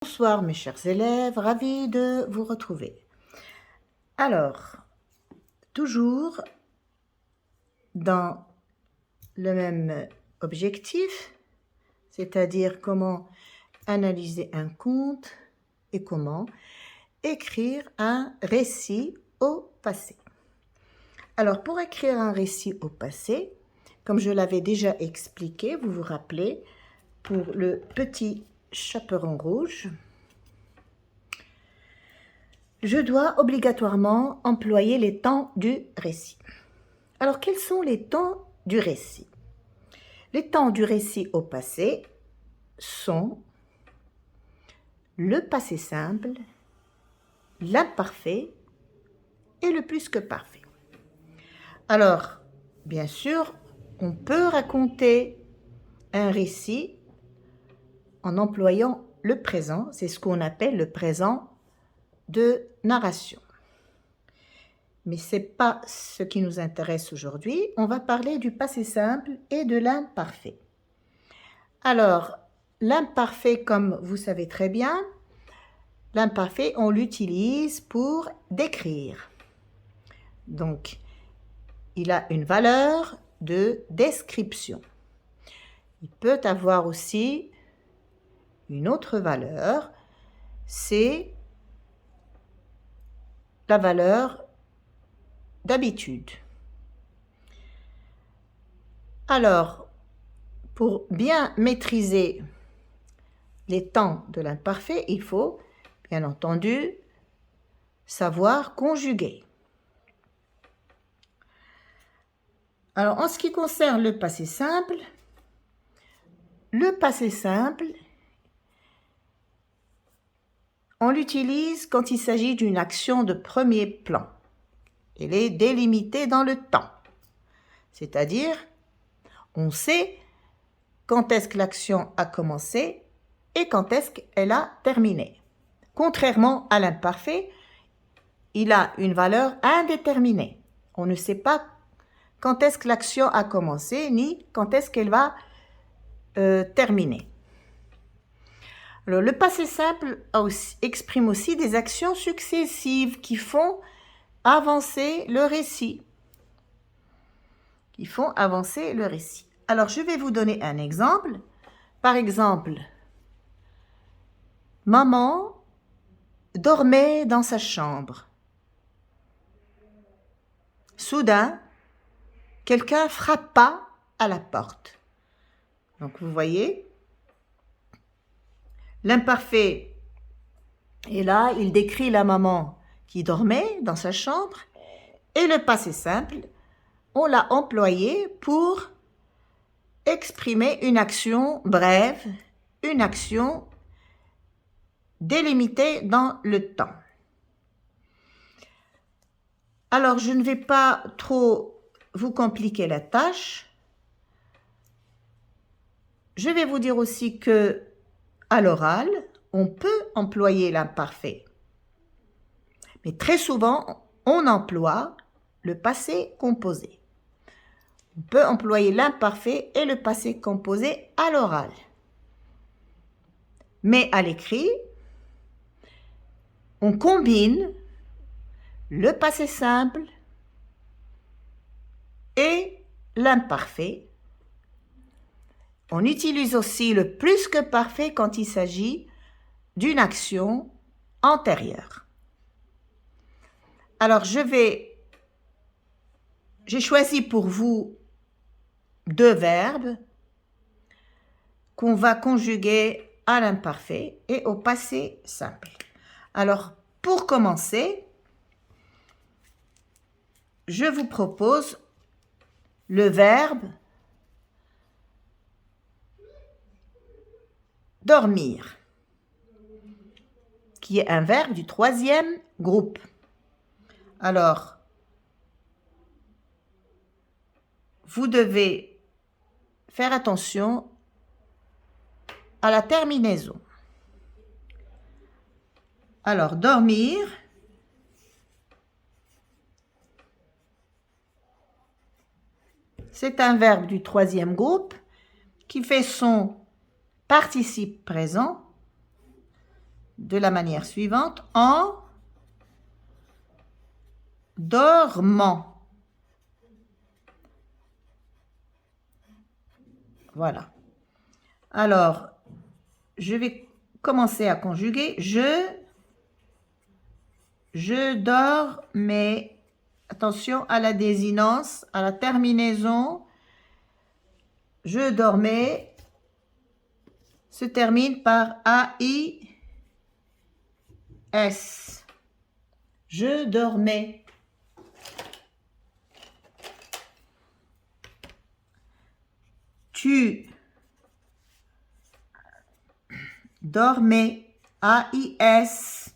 Bonsoir mes chers élèves, ravi de vous retrouver. Alors, toujours dans le même objectif, c'est-à-dire comment analyser un conte et comment écrire un récit au passé. Alors, pour écrire un récit au passé, comme je l'avais déjà expliqué, vous vous rappelez, pour le petit chaperon rouge, je dois obligatoirement employer les temps du récit. Alors, quels sont les temps du récit? Les temps du récit au passé sont le passé simple, l'imparfait et le plus que parfait. Alors, bien sûr, on peut raconter un récit en employant le présent, c'est ce qu'on appelle le présent de narration. Mais ce n'est pas ce qui nous intéresse aujourd'hui. On va parler du passé simple et de l'imparfait. Alors, l'imparfait, comme vous savez très bien, l'imparfait, on l'utilise pour décrire. Donc, il a une valeur de description. Il peut avoir aussi une autre valeur, c'est la valeur d'habitude. Alors, pour bien maîtriser les temps de l'imparfait, il faut, bien entendu, savoir conjuguer. Alors, en ce qui concerne le passé simple, on l'utilise quand il s'agit d'une action de premier plan. Elle est délimitée dans le temps. C'est-à-dire, on sait quand est-ce que l'action a commencé et quand est-ce qu'elle a terminé. Contrairement à l'imparfait, il a une valeur indéterminée. On ne sait pas quand est-ce que l'action a commencé ni quand est-ce qu'elle va terminer. Alors, le passé simple exprime aussi des actions successives qui font avancer le récit. Alors, je vais vous donner un exemple. Par exemple, maman dormait dans sa chambre. Soudain, quelqu'un frappa à la porte. Donc, vous voyez, l'imparfait est là, il décrit la maman qui dormait dans sa chambre, et le passé simple, on l'a employé pour exprimer une action brève, une action délimitée dans le temps. Alors, je ne vais pas trop vous compliquer la tâche. Je vais vous dire aussi que à l'oral, on peut employer l'imparfait. Mais très souvent, on emploie le passé composé. On peut employer l'imparfait et le passé composé à l'oral. Mais à l'écrit, on combine le passé simple et l'imparfait. On utilise aussi le plus que parfait quand il s'agit d'une action antérieure. Alors, j'ai choisi pour vous deux verbes qu'on va conjuguer à l'imparfait et au passé simple. Alors, pour commencer, je vous propose le verbe dormir, qui est un verbe du troisième groupe. Alors, vous devez faire attention à la terminaison. Alors, dormir, c'est un verbe du troisième groupe qui fait son participe présent de la manière suivante, en dormant. Voilà. Alors, je vais commencer à conjuguer. Je dors, mais attention à la désinence, à la terminaison. Je dormais se termine par A-I-S. Je dormais. Tu dormais. A-I-S.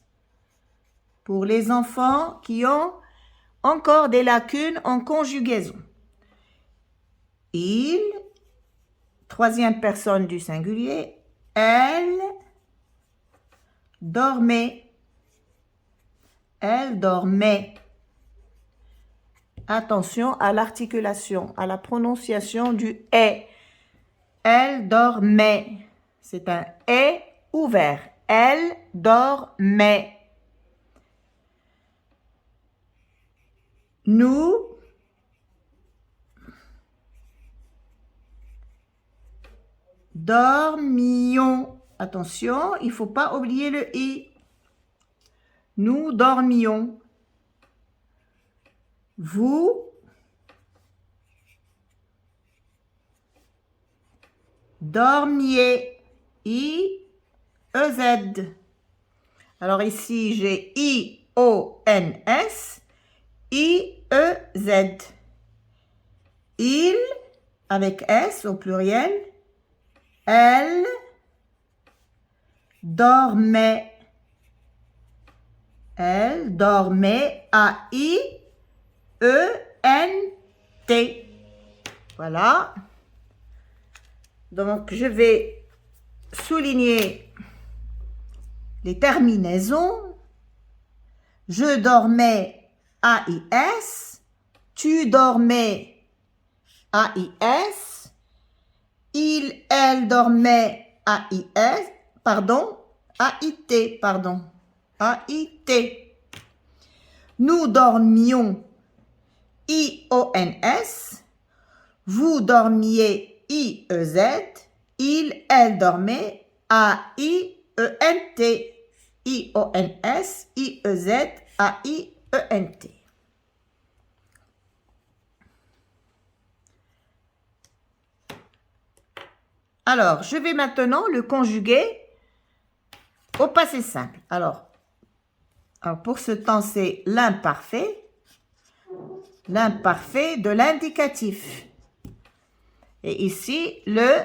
Pour les enfants qui ont encore des lacunes en conjugaison. Il, troisième personne du singulier, elle dormait. Elle dormait. Attention à l'articulation, à la prononciation du « est ». Elle dormait. C'est un « est » ouvert. Elle dormait. Nous dormions. Attention, il ne faut pas oublier le « i ». Nous dormions. Vous dormiez. I-E-Z. Alors ici, j'ai I-O-N-S, I-E-Z. Il, avec S au pluriel, elle dormait. Elle dormait. A-I-E-N-T. Voilà. Donc, je vais souligner les terminaisons. Je dormais, A-I-S. Tu dormais, A-I-S. Il, elle dormait, A-I-S. Pardon, A-I-T, pardon. A-I-T. Nous dormions, I-O-N-S. Vous dormiez, I-E-Z. Il, elle dormait, A-I-E-N-T. I-O-N-S, I-E-Z, A-I-E-N-T. Alors, je vais maintenant le conjuguer au passé simple. Alors pour ce temps, c'est l'imparfait de l'indicatif. Et ici, le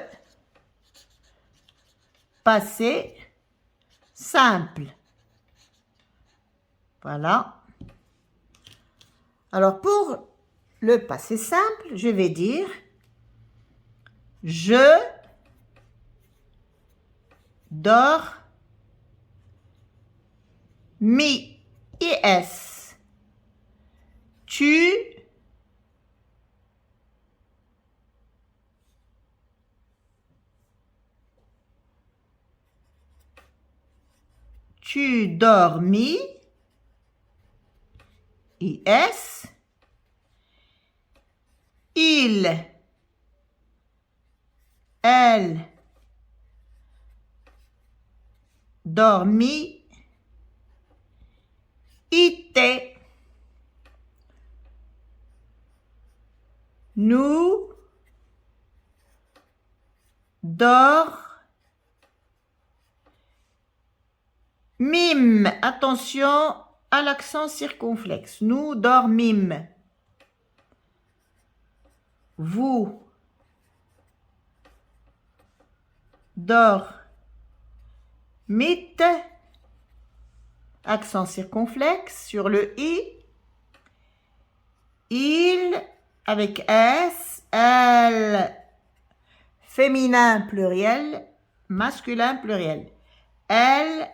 passé simple. Voilà. Alors, pour le passé simple, je vais dire je dors mi-is. Tu dormis, is. Il, elle dormi, ite. Nous dormîmes. Attention à l'accent circonflexe. Nous dormîmes. Vous dormîtes. Accent circonflexe sur le i. Il avec s, elle, féminin pluriel, masculin pluriel. Elle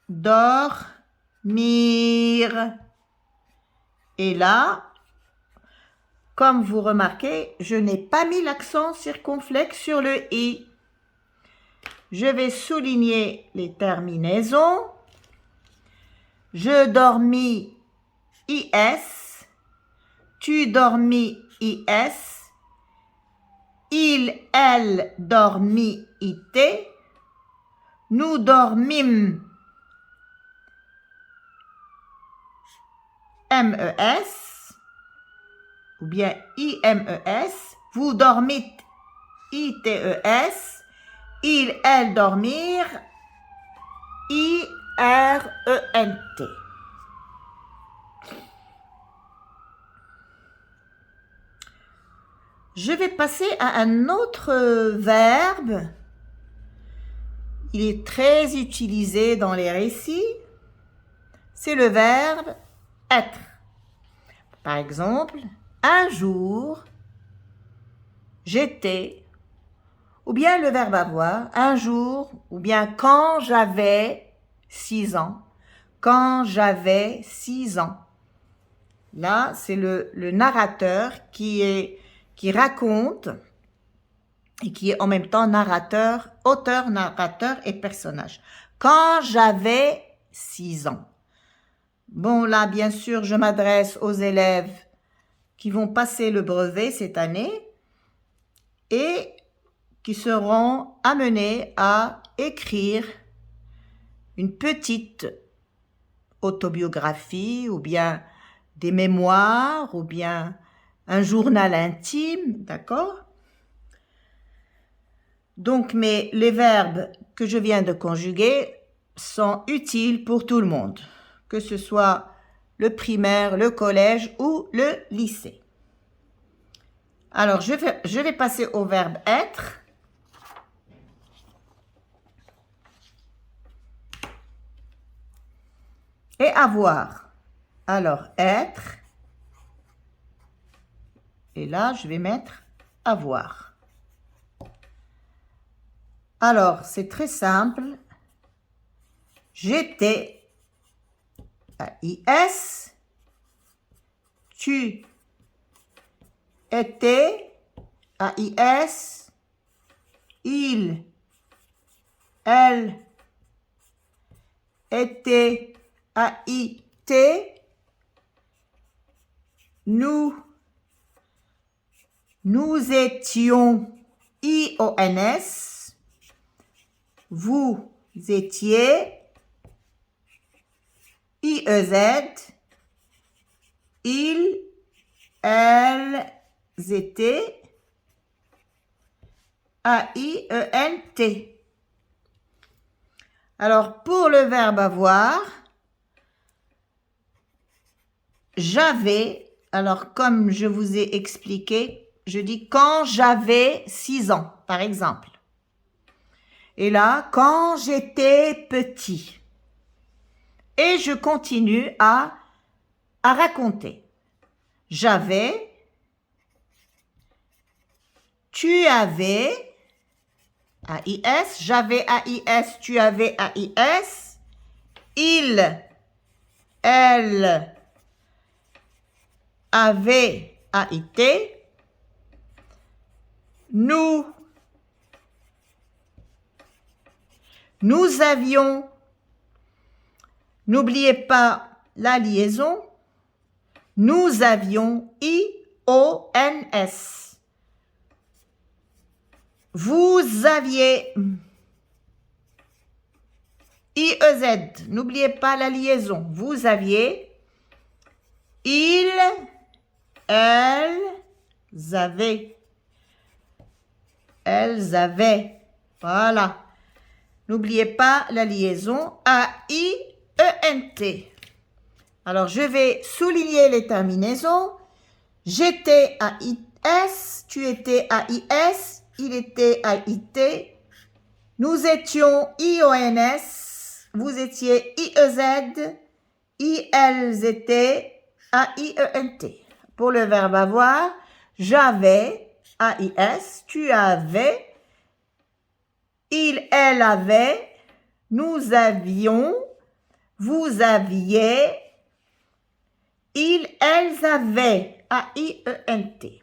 dormir. Et là, comme vous remarquez, je n'ai pas mis l'accent circonflexe sur le i. je vais souligner les terminaisons. Je dormis, IS. Tu dormis, IS. Il, elle dormit, IT. Nous dormîmes, MES. Ou bien IMES. Vous dormîtes, ITES. Il, elle dormirent, IRENT. Je vais passer à un autre verbe. Il est très utilisé dans les récits. C'est le verbe être. Par exemple, un jour, j'étais, ou bien le verbe avoir, un jour, ou bien quand j'avais 6 ans. Quand j'avais 6 ans. Là, c'est le narrateur qui raconte et qui est en même temps narrateur, auteur, narrateur et personnage. Quand j'avais 6 ans. Bon, là, bien sûr, je m'adresse aux élèves qui vont passer le brevet cette année et qui seront amenés à écrire une petite autobiographie ou bien des mémoires ou bien un journal intime, d'accord? Donc, mais les verbes que je viens de conjuguer sont utiles pour tout le monde, que ce soit le primaire, le collège ou le lycée. Alors, je vais passer au verbe être. Et avoir. Alors, être. Et là, je vais mettre avoir. Alors, c'est très simple. J'étais, AIS. Tu étais, AIS. Il, elle était, AIT. Nous étions, IONS. Vous étiez, IEZ. Ils, elles étaient, AIENT. Alors, pour le verbe avoir, j'avais, alors comme je vous ai expliqué, je dis quand j'avais 6 ans, par exemple. Et là, quand j'étais petit. Et je continue à raconter. J'avais, tu avais, AIS, j'avais AIS, tu avais AIS, il, elle avait AIT, nous avions, n'oubliez pas la liaison, nous avions IONS. Vous aviez IEZ, n'oubliez pas la liaison. Vous aviez, ils, elles avaient. Voilà. N'oubliez pas la liaison AIENT. Alors, je vais souligner les terminaisons. J'étais AIS, tu étais AIS, il était AIT, nous étions IONS, vous étiez IEZ, elles étaient AIENT. Pour le verbe avoir, j'avais AIS, tu avais, il, elle avait, nous avions, vous aviez, ils, elles avaient, AIENT.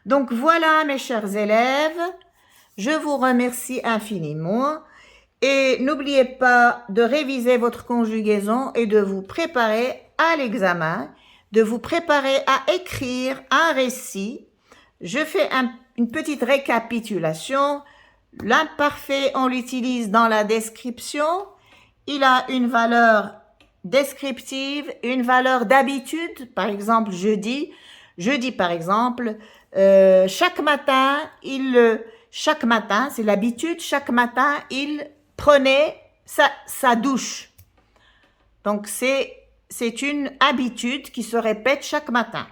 Donc voilà mes chers élèves, Je vous remercie infiniment et n'oubliez pas de réviser votre conjugaison et de vous préparer à l'examen, de vous préparer à écrire un récit. Je fais une petite récapitulation. L'imparfait, on l'utilise dans la description. Il a une valeur descriptive, une valeur d'habitude. Par exemple, je dis par exemple, chaque matin, c'est l'habitude, chaque matin, il prenait sa douche. Donc, c'est une habitude qui se répète chaque matin.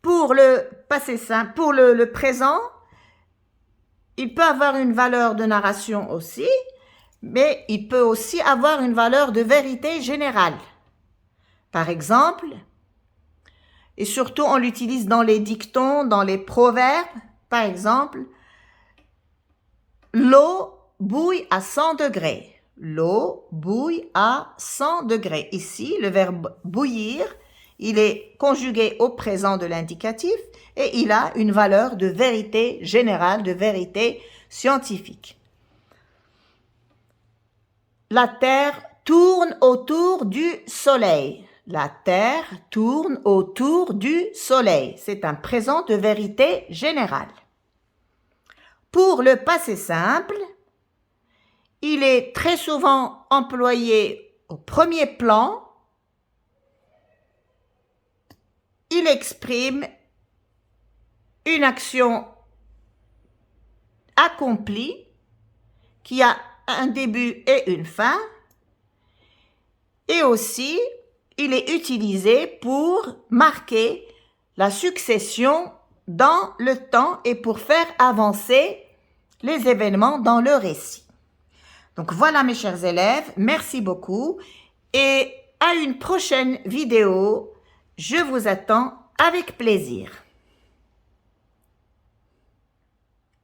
Pour le passé simple, pour le présent, il peut avoir une valeur de narration aussi, mais il peut aussi avoir une valeur de vérité générale. Par exemple, et surtout on l'utilise dans les dictons, dans les proverbes, par exemple, l'eau bouille à 100 degrés. L'eau bouille à 100 degrés. Ici, le verbe bouillir, il est conjugué au présent de l'indicatif et il a une valeur de vérité générale, de vérité scientifique. La Terre tourne autour du Soleil. La Terre tourne autour du Soleil. C'est un présent de vérité générale. Pour le passé simple, il est très souvent employé au premier plan. Il exprime une action accomplie qui a un début et une fin. Et aussi, il est utilisé pour marquer la succession dans le temps et pour faire avancer les événements dans le récit. Donc voilà mes chers élèves, merci beaucoup et à une prochaine vidéo, je vous attends avec plaisir.